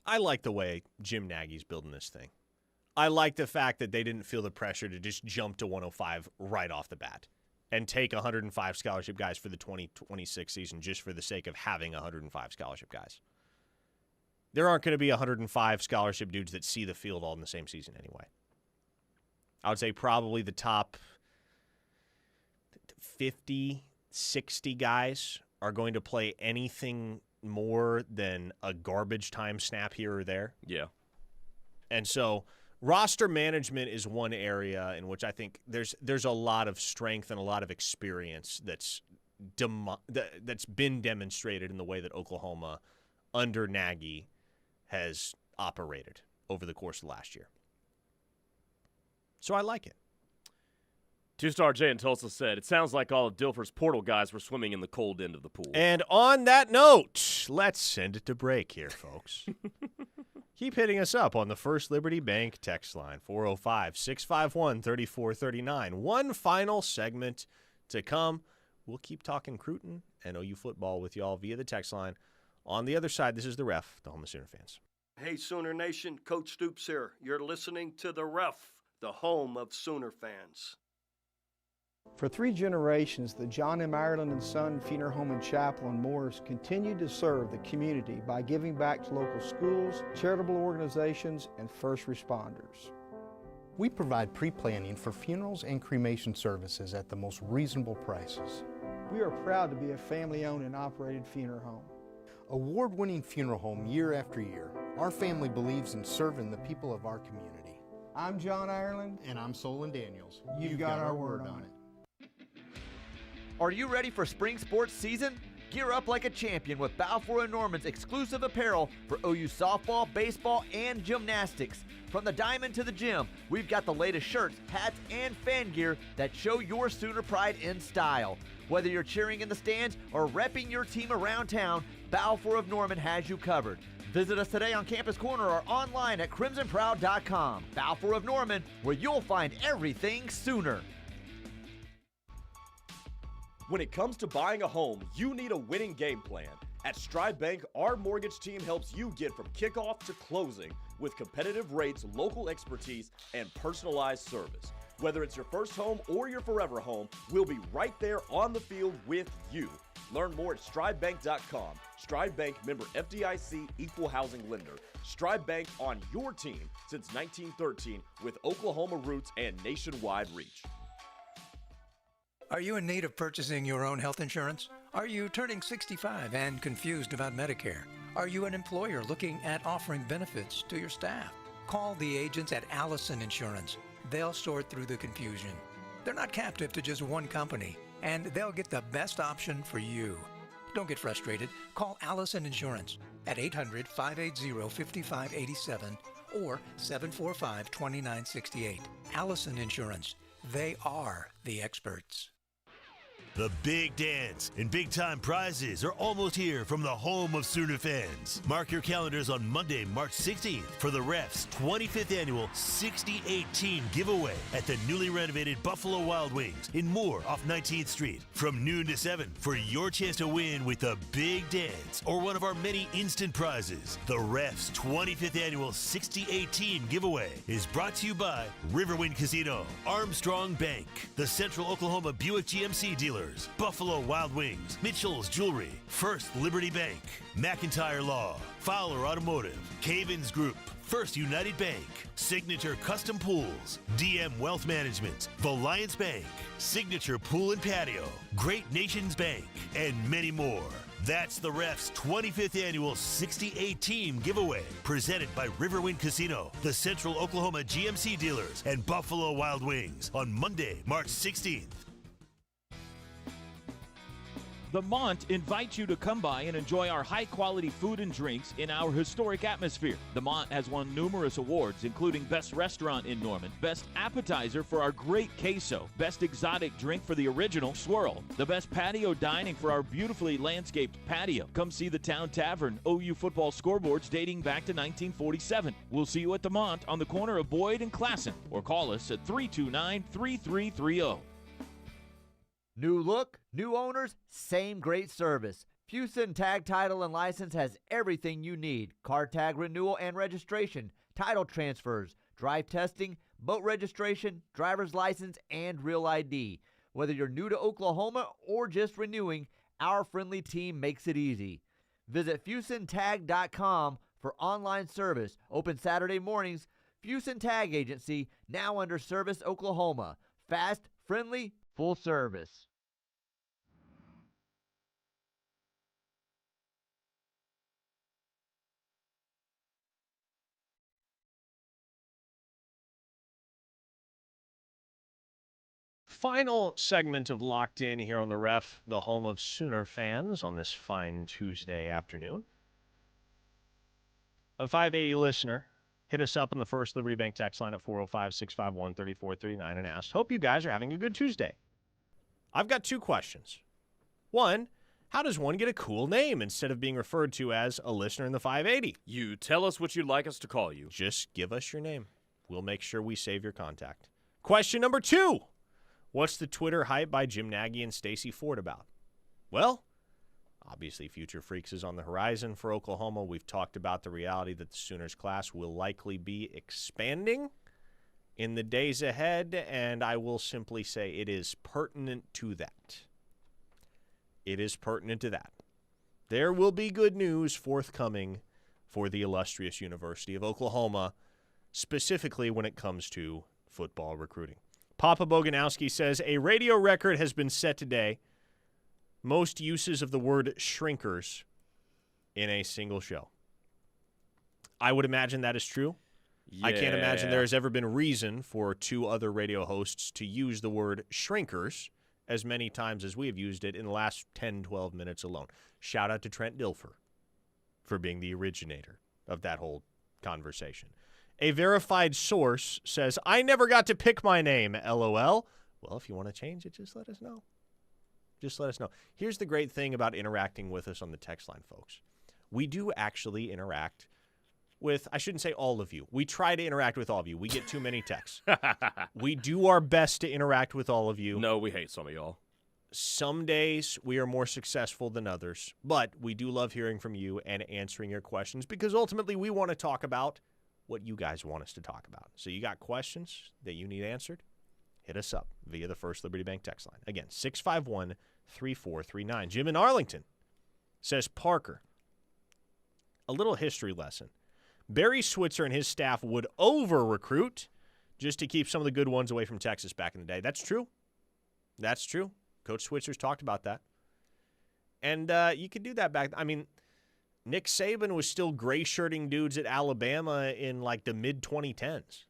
I like the way Jim Nagy's building this thing. I like the fact that they didn't feel the pressure to just jump to 105 right off the bat and take 105 scholarship guys for the 2026 season just for the sake of having 105 scholarship guys. There aren't going to be 105 scholarship dudes that see the field all in the same season anyway. I would say probably the top 50, 60 guys are going to play anything more than a garbage time snap here or there. Yeah. And so roster management is one area in which I think there's a lot of strength and a lot of experience that's been demonstrated in the way that Oklahoma under Nagy has operated over the course of last year. So I like it. Two-star Jay in Tulsa said, it sounds like all of Dilfer's portal guys were swimming in the cold end of the pool. And on that note, let's send it to break here, folks. Keep hitting us up on the First Liberty Bank text line, 405-651-3439. One final segment to come. We'll keep talking Cruton and OU football with y'all via the text line. On the other side, this is The Ref, the home of Sooner fans. Hey, Sooner Nation, Coach Stoops here. You're listening to The Ref, the home of Sooner fans. For 3 generations, the John M. Ireland & Son Funeral Home and Chapel in Morris continued to serve the community by giving back to local schools, charitable organizations, and first responders. We provide pre-planning for funerals and cremation services at the most reasonable prices. We are proud to be a family-owned and operated funeral home. Award-winning funeral home year after year, our family believes in serving the people of our community. I'm John Ireland. And I'm Solon Daniels. You've got our word on it. Are you ready for spring sports season? Gear up like a champion with Balfour & Norman's exclusive apparel for OU softball, baseball, and gymnastics. From the diamond to the gym, we've got the latest shirts, hats, and fan gear that show your Sooner pride in style. Whether you're cheering in the stands or repping your team around town, Balfour of Norman has you covered. Visit us today on Campus Corner or online at crimsonproud.com. Balfour of Norman, where you'll find everything Sooner. When it comes to buying a home, you need a winning game plan. At Stride Bank, our mortgage team helps you get from kickoff to closing with competitive rates, local expertise, and personalized service. Whether it's your first home or your forever home, we'll be right there on the field with you. Learn more at stridebank.com. Stride Bank, member FDIC, equal housing lender. Stride Bank on your team since 1913 with Oklahoma roots and nationwide reach. Are you in need of purchasing your own health insurance? Are you turning 65 and confused about Medicare? Are you an employer looking at offering benefits to your staff? Call the agents at Allison Insurance. They'll sort through the confusion. They're not captive to just one company, and they'll get the best option for you. Don't get frustrated. Call Allison Insurance at 800-580-5587 or 745-2968. Allison Insurance. They are the experts. The big dance and big-time prizes are almost here from the home of Sooner fans. Mark your calendars on Monday, March 16th for the Refs' 25th annual 60-18 giveaway at the newly renovated Buffalo Wild Wings in Moore off 19th Street. From noon to 7 for your chance to win with the big dance or one of our many instant prizes. The Refs' 25th annual 60-18 giveaway is brought to you by Riverwind Casino, Armstrong Bank, the Central Oklahoma Buick GMC dealer, Buffalo Wild Wings, Mitchell's Jewelry, First Liberty Bank, McIntyre Law, Fowler Automotive, Cavens Group, First United Bank, Signature Custom Pools, DM Wealth Management, Alliance Bank, Signature Pool and Patio, Great Nations Bank, and many more. That's the Ref's 25th annual 68 team giveaway, presented by Riverwind Casino, the Central Oklahoma GMC dealers, and Buffalo Wild Wings on Monday, March 16th. The Mont invites you to come by and enjoy our high-quality food and drinks in our historic atmosphere. The Mont has won numerous awards, including Best Restaurant in Norman, Best Appetizer for our great queso, Best Exotic Drink for the original swirl, the Best Patio Dining for our beautifully landscaped patio. Come see the Town Tavern OU football scoreboards dating back to 1947. We'll see you at the Mont on the corner of Boyd and Classen, or call us at 329-3330. New look, new owners, same great service. Fuson Tag Title and License has everything you need. Car tag renewal and registration, title transfers, drive testing, boat registration, driver's license, and real ID. Whether you're new to Oklahoma or just renewing, our friendly team makes it easy. Visit FusonTag.com for online service. Open Saturday mornings. Fuson Tag Agency, now under Service Oklahoma. Fast, friendly, full service. Final segment of Locked In here on the Ref, the home of Sooner fans on this fine Tuesday afternoon. A 580 listener hit us up on the First Liberty Bank text line at 405-651-3439 and asked, hope you guys are having a good Tuesday. I've got two questions. One, how does one get a cool name instead of being referred to as a listener in the 580? You tell us what you'd like us to call you. Just give us your name. We'll make sure we save your contact. Question number two. What's the Twitter hype by Jim Nagy and Stacey Ford about? Well, obviously Future Freaks is on the horizon for Oklahoma. We've talked about the reality that the Sooners class will likely be expanding in the days ahead, and I will simply say it is pertinent to that. It is pertinent to that. There will be good news forthcoming for the illustrious University of Oklahoma, specifically when it comes to football recruiting. Papa Boganowski says, a radio record has been set today. Most uses of the word shrinkers in a single show. I would imagine that is true. Yeah. I can't imagine there has ever been reason for two other radio hosts to use the word shrinkers as many times as we have used it in the last 10, 12 minutes alone. Shout out to Trent Dilfer for being the originator of that whole conversation. A verified source says, I never got to pick my name, LOL. Well, if you want to change it, just let us know. Just let us know. Here's the great thing about interacting with us on the text line, folks. We do actually interact with, I shouldn't say all of you. We try to interact with all of you. We get too many texts. We do our best to interact with all of you. No, we hate some of y'all. Some days we are more successful than others, but we do love hearing from you and answering your questions because ultimately we want to talk about what you guys want us to talk about. So you got questions that you need answered? Hit us up via the First Liberty Bank text line. Again, 651-3439. Jim in Arlington says, Parker, a little history lesson. Barry Switzer and his staff would over-recruit just to keep some of the good ones away from Texas back in the day. That's true. That's true. Coach Switzer's talked about that. And you could do that back. I mean, Nick Saban was still gray-shirting dudes at Alabama in like the mid-2010s.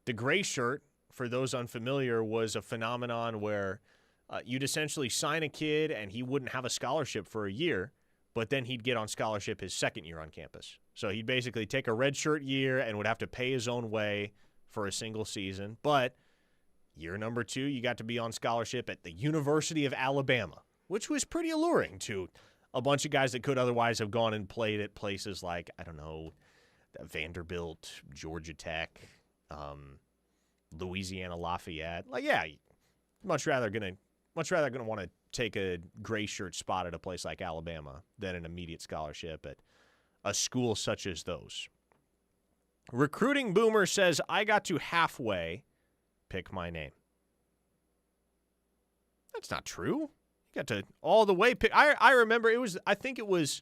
The gray shirt, for those unfamiliar, was a phenomenon where you'd essentially sign a kid and he wouldn't have a scholarship for a year, but then he'd get on scholarship his second year on campus. So he'd basically take a red shirt year and would have to pay his own way for a single season. But year number 2, you got to be on scholarship at the University of Alabama, which was pretty alluring to a bunch of guys that could otherwise have gone and played at places like, I don't know, Vanderbilt, Georgia Tech, Louisiana Lafayette. Like, yeah, much rather gonna want to take a gray shirt spot at a place like Alabama than an immediate scholarship at a school such as those. Recruiting Boomer says, I got to halfway pick my name. That's not true. You got to all the way pick. I remember I think it was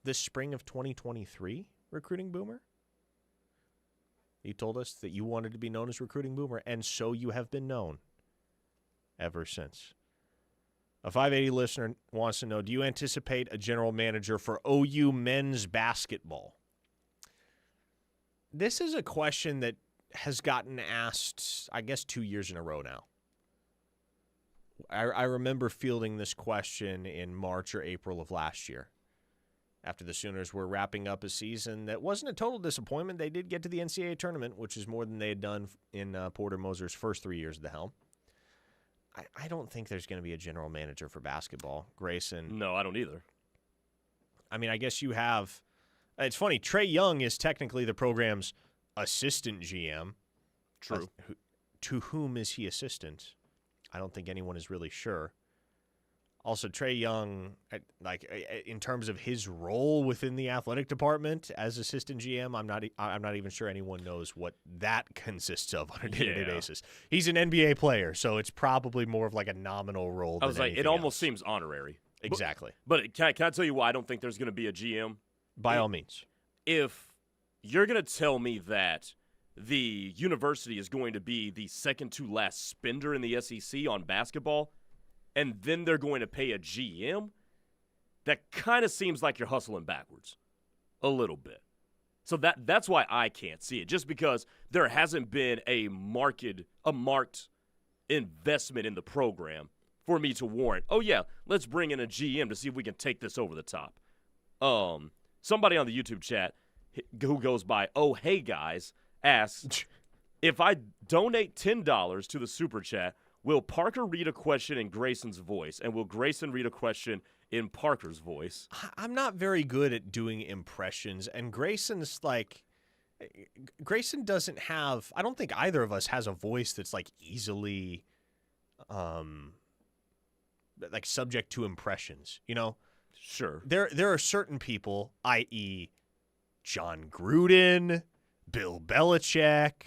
the spring of 2023, Recruiting Boomer. You told us that you wanted to be known as Recruiting Boomer, and so you have been known ever since. A 580 listener wants to know, do you anticipate a general manager for OU men's basketball? This is a question that has gotten asked, I guess, 2 years in a row now. I remember fielding this question in March or April of last year after the Sooners were wrapping up a season that wasn't a total disappointment. They did get to the NCAA tournament, which is more than they had done in Porter Moser's first 3 years at the helm. I don't think there's going to be a general manager for basketball, Grayson. No, I don't either. I mean, I guess you have – it's funny. Trey Young is technically the program's assistant GM. True. To whom is he assistant? I don't think anyone is really sure. Also, Trey Young, in terms of his role within the athletic department as assistant GM, I'm not even sure anyone knows what that consists of on a day-to-day basis. He's an NBA player, so it's probably more of like a nominal role. I was like, it almost else. seems honorary. Exactly. But can I tell you why I don't think there's going to be a GM? By all means. If you're going to tell me that the university is going to be the second to last spender in the SEC on basketball, and then they're going to pay a GM, that kind of seems like you're hustling backwards a little bit. So that's why I can't see it, just because there hasn't been a marked investment in the program for me to warrant, oh, yeah, let's bring in a GM to see if we can take this over the top. Somebody on the YouTube chat who goes by, oh, hey, guys, asks, if I donate $10 to the Super Chat, will Parker read a question in Grayson's voice, and will Grayson read a question in Parker's voice? I'm not very good at doing impressions, and Grayson doesn't have, I don't think either of us has a voice that's like easily like subject to impressions, you know? Sure. There are certain people, i.e. John Gruden, Bill Belichick,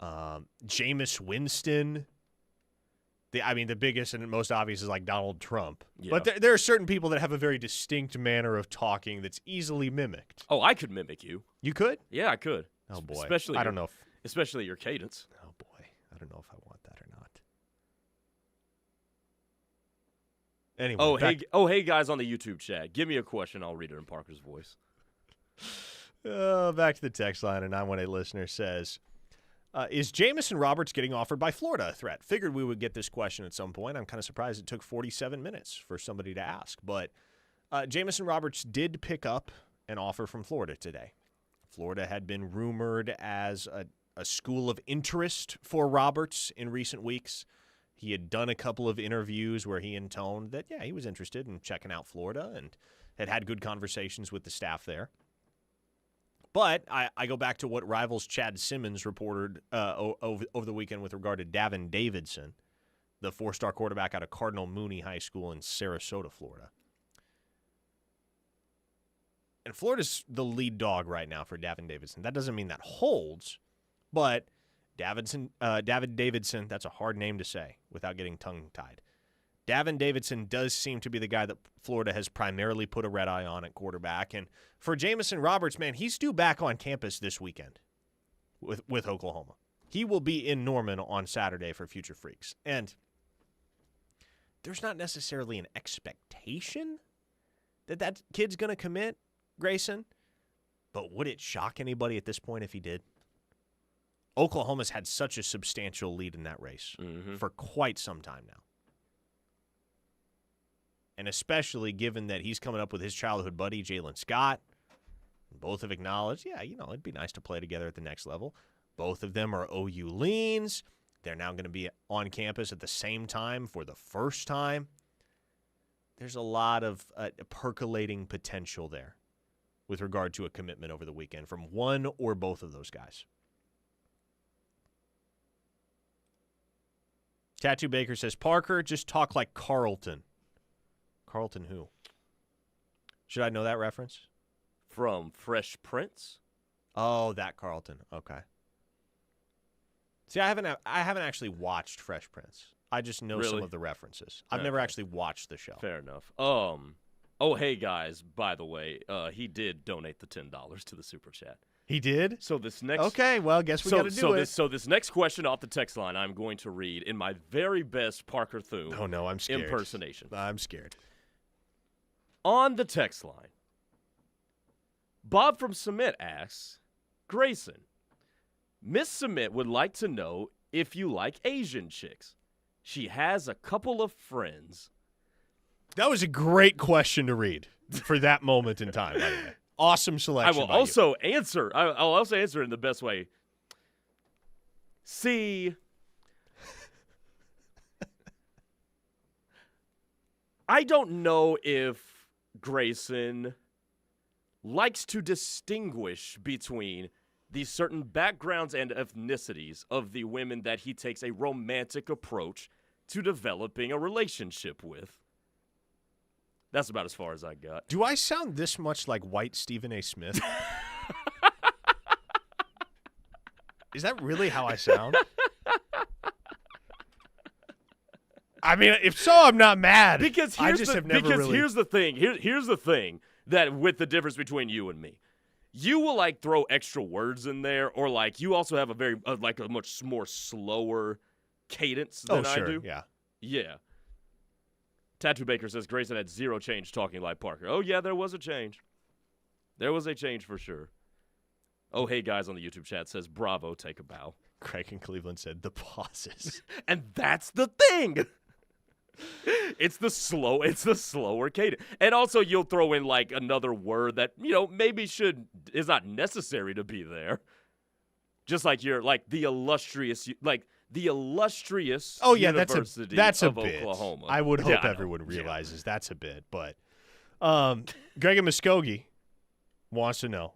Jameis Winston. The biggest and most obvious is like Donald Trump. Yeah. But there are certain people that have a very distinct manner of talking that's easily mimicked. Oh, I could mimic you. You could? Yeah, I could. Oh, boy. I don't know. Especially your cadence. Oh, boy. I don't know if I want that or not. Anyway. Hey, guys on the YouTube chat. Give me a question. I'll read it in Parker's voice. Back to the text line. A 918 listener says, is Jamison Roberts getting offered by Florida a threat? Figured we would get this question at some point. I'm kind of surprised it took 47 minutes for somebody to ask. But Jamison Roberts did pick up an offer from Florida today. Florida had been rumored as a school of interest for Roberts in recent weeks. He had done a couple of interviews where he intoned that, yeah, he was interested in checking out Florida and had good conversations with the staff there. But I go back to what Rivals Chad Simmons reported over the weekend with regard to Davin Davidson, the four-star quarterback out of Cardinal Mooney High School in Sarasota, Florida. And Florida's the lead dog right now for Davin Davidson. That doesn't mean that holds, but Davin Davidson, that's a hard name to say without getting tongue-tied. Davin Davidson does seem to be the guy that Florida has primarily put a red eye on at quarterback. And for Jamison Roberts, man, he's due back on campus this weekend with Oklahoma. He will be in Norman on Saturday for Future Freaks. And there's not necessarily an expectation that kid's going to commit, Grayson. But would it shock anybody at this point if he did? Oklahoma's had such a substantial lead in that race for quite some time now. And especially given that he's coming up with his childhood buddy, Jalen Scott. Both have acknowledged, yeah, it'd be nice to play together at the next level. Both of them are OU leans. They're now going to be on campus at the same time for the first time. There's a lot of percolating potential there with regard to a commitment over the weekend from one or both of those guys. Tattoo Baker says, Parker, just talk like Carlton. Carlton who? Should I know that reference? From Fresh Prince? Oh, that Carlton. Okay. See, I haven't actually watched Fresh Prince. I just know some of the references. I've never actually watched the show. Fair enough. Oh, hey, guys, by the way, he did donate the $10 to the Super Chat. He did? So this next Okay, well, guess we got to do it. So this next question off the text line I'm going to read in my very best Parker Thune Oh, no, I'm scared. impersonation. I'm scared. On the text line, Bob from Submit asks, Grayson, Miss Submit would like to know if you like Asian chicks. She has a couple of friends. That was a great question to read for that moment in time, by the way. Awesome selection. I will also answer. I'll also answer it in the best way. See, I don't know if Grayson likes to distinguish between the certain backgrounds and ethnicities of the women that he takes a romantic approach to developing a relationship with. That's about as far as I got. Do I sound this much like white Stephen A. Smith? Is that really how I sound? I mean, if so, I'm not mad. Because I just have never really... here's the thing. Here's the thing that with the difference between you and me. You will like throw extra words in there, or like you also have a very like a much more slower cadence than I do. Yeah. Yeah. Tattoo Baker says Grayson had zero change talking like Parker. Oh, yeah, there was a change. There was a change for sure. Oh, hey, guys on the YouTube chat says, bravo, take a bow. Craig in Cleveland said, the pauses. And that's the thing. It's the slower cadence. And also you'll throw in like another word that, maybe is not necessary to be there. Just like you're like the illustrious oh, yeah, University that's a of bit. Oklahoma. I would hope everyone realizes that's a bit. But Greg in Muskogee wants to know.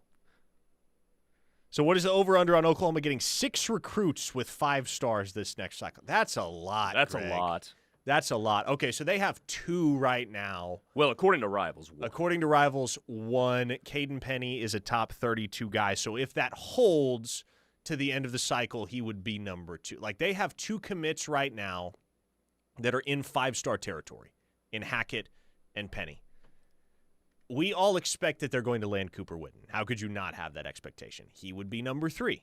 So what is the over-under on Oklahoma getting 6 recruits with 5 stars this next cycle? That's a lot, That's Greg. a lot. That's a lot. Okay, so they have 2 right now. Well, according to Rivals, 1. According to Rivals, 1. Caden Penny is a top 32 guy. So if that holds to the end of the cycle, he would be number 2. Like, they have 2 commits right now that are in 5-star territory, in Hackett and Penny. We all expect that they're going to land Cooper Whitten. How could you not have that expectation? He would be number 3.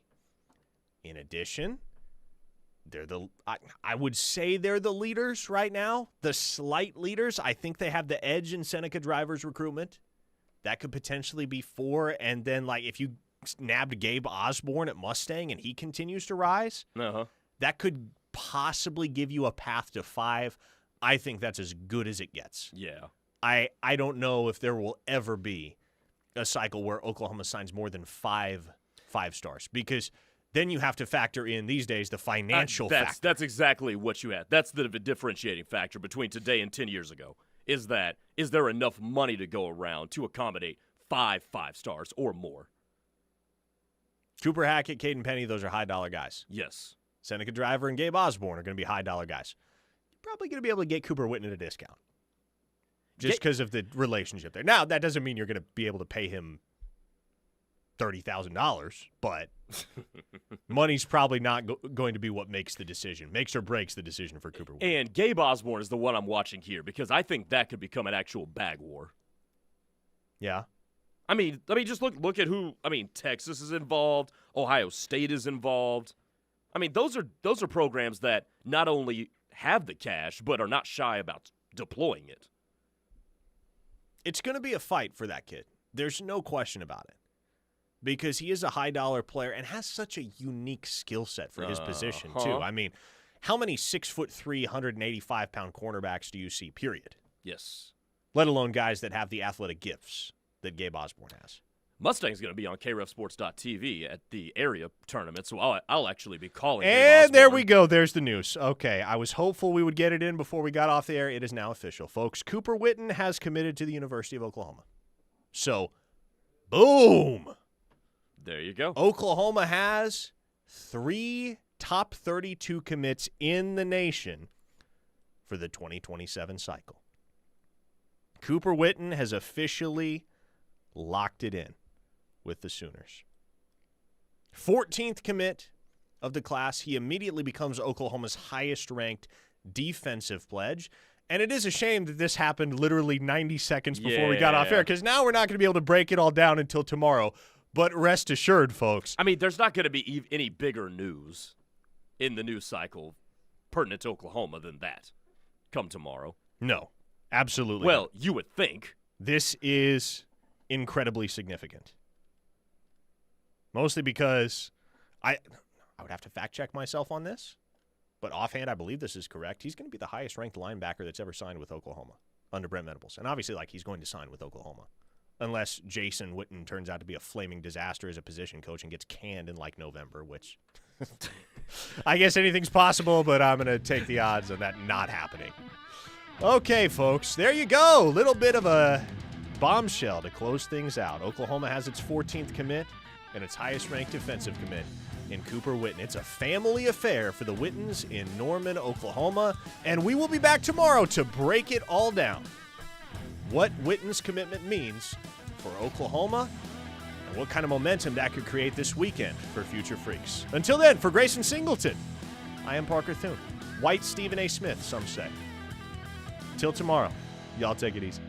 In addition, I would say they're the leaders right now, the slight leaders. I think they have the edge in Seneca Driver's recruitment. That could potentially be 4. And then, like, if you nabbed Gabe Osborne at Mustang and he continues to rise, that could possibly give you a path to 5. I think that's as good as it gets. Yeah. I don't know if there will ever be a cycle where Oklahoma signs more than 5 stars, because then you have to factor in these days the financial factor. That's exactly what you had. That's the differentiating factor between today and 10 years ago, is there enough money to go around to accommodate 5 stars or more? Cooper Hackett, Caden Penny, those are high-dollar guys. Yes. Seneca Driver and Gabe Osborne are going to be high-dollar guys. You're probably going to be able to get Cooper Whitten at a discount just because of the relationship there. Now, that doesn't mean you're going to be able to pay him $30,000, but money's probably not going to be what makes the decision, makes or breaks the decision for Cooper Whitten. And Gabe Osborne is the one I'm watching here, because I think that could become an actual bag war. Yeah. I mean, just look at who. I mean, Texas is involved. Ohio State is involved. I mean, those are programs that not only have the cash but are not shy about deploying it. It's going to be a fight for that kid. There's no question about it, because he is a high-dollar player and has such a unique skill set for his position too. I mean, how many 6'3", 185-pound cornerbacks do you see? Period. Yes. Let alone guys that have the athletic gifts that Gabe Osborne has. Mustang's going to be on krefsports.tv at the area tournament, so I'll actually be calling. And there we go. There's the news. Okay, I was hopeful we would get it in before we got off the air. It is now official, folks. Cooper Whitten has committed to the University of Oklahoma. So, boom. There you go. Oklahoma has 3 top 32 commits in the nation for the 2027 cycle. Cooper Whitten has officially locked it in with the Sooners. 14th commit of the class. He immediately becomes Oklahoma's highest-ranked defensive pledge. And it is a shame that this happened literally 90 seconds before we got off air, because now we're not going to be able to break it all down until tomorrow. But rest assured, folks. I mean, there's not going to be any bigger news in the news cycle pertinent to Oklahoma than that come tomorrow. No, absolutely Well, not. you would think. This is incredibly significant. Mostly because I would have to fact check myself on this, but offhand, I believe this is correct. He's going to be the highest ranked linebacker that's ever signed with Oklahoma under Brent Venables. And obviously, he's going to sign with Oklahoma. Unless Jason Whitten turns out to be a flaming disaster as a position coach and gets canned in November, which I guess anything's possible, but I'm going to take the odds of that not happening. Okay, folks, there you go. Little bit of a bombshell to close things out. Oklahoma has its 14th commit and its highest-ranked defensive commit in Cooper Whitten. It's a family affair for the Whittens in Norman, Oklahoma, and we will be back tomorrow to break it all down. What Whitten's commitment means for Oklahoma and what kind of momentum that could create this weekend for future Freaks. Until then, for Grayson Singleton, I am Parker Thune. White Stephen A. Smith, some say. Until tomorrow, y'all take it easy.